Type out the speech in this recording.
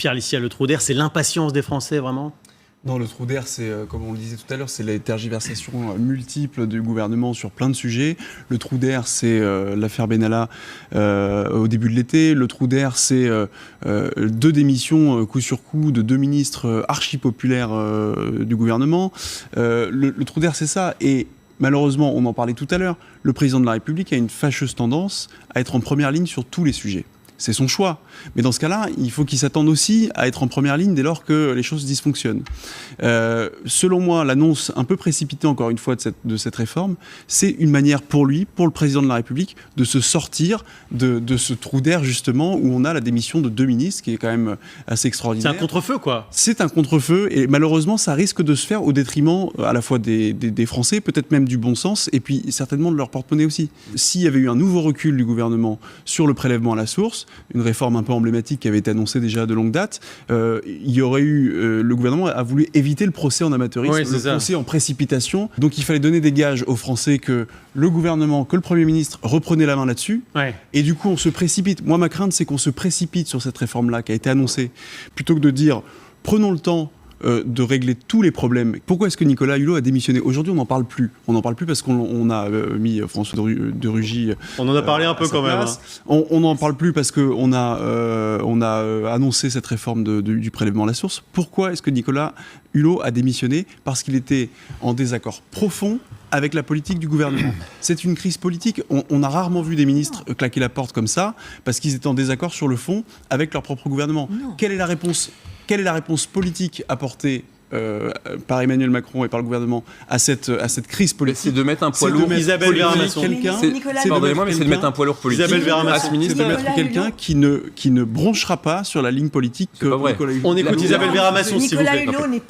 Pierre Lissiat, le trou d'air, c'est l'impatience des Français, vraiment ? Non, le trou d'air, c'est, comme on le disait tout à l'heure, c'est les tergiversations multiples du gouvernement sur plein de sujets. Le trou d'air, c'est l'affaire Benalla au début de l'été. Le trou d'air, c'est 2 démissions coup sur coup de 2 ministres archi-populaires du gouvernement. Le trou d'air, c'est ça. Et malheureusement, on en parlait tout à l'heure, le président de la République a une fâcheuse tendance à être en première ligne sur tous les sujets. C'est son choix. Mais dans ce cas-là, il faut qu'il s'attende aussi à être en première ligne dès lors que les choses dysfonctionnent. Selon moi, l'annonce un peu précipitée, encore une fois, de cette réforme, c'est une manière pour lui, pour le président de la République, de se sortir de ce trou d'air, justement, où on a la démission de 2 ministres, qui est quand même assez extraordinaire. C'est un contre-feu, quoi. C'est un contre-feu, et malheureusement, ça risque de se faire au détriment à la fois des Français, peut-être même du bon sens, et puis certainement de leur porte-monnaie aussi. S'il y avait eu un nouveau recul du gouvernement sur le prélèvement à la source, une réforme un peu emblématique qui avait été annoncée déjà de longue date, il y aurait eu... le gouvernement a voulu éviter le procès en amateurisme, le procès en précipitation. Donc il fallait donner des gages aux Français que le gouvernement, que le Premier ministre reprenait la main là-dessus. Ouais. Et du coup, on se précipite. Moi, ma crainte, c'est qu'on se précipite sur cette réforme-là qui a été annoncée, plutôt que de dire « prenons le temps ». De régler tous les problèmes. Pourquoi est-ce que Nicolas Hulot a démissionné ? Aujourd'hui, on n'en parle plus. On n'en parle plus parce qu'on a mis François de Rugy. On en a parlé un peu quand même. Hein. On n'en parle plus parce qu'on a annoncé cette réforme du prélèvement à la source. Pourquoi est-ce que Nicolas Hulot a démissionné ? Parce qu'il était en désaccord profond avec la politique du gouvernement. C'est une crise politique. On a rarement vu des ministres claquer la porte comme ça parce qu'ils étaient en désaccord sur le fond avec leur propre gouvernement. Quelle est la réponse ? Quelle est la réponse politique apportée par Emmanuel Macron et par le gouvernement à cette crise politique? C'est de mettre un poids lourd. Isabelle Vermasson. Pardonnez-moi, mais c'est de mettre un poids lourd politique. Isabelle Vermasson. C'est de mettre quelqu'un qui ne bronchera pas sur la ligne politique que Nicolas Hulot. On écoute Isabelle Vermasson, s'il vous plaît. Nicolas Hulot n'est pas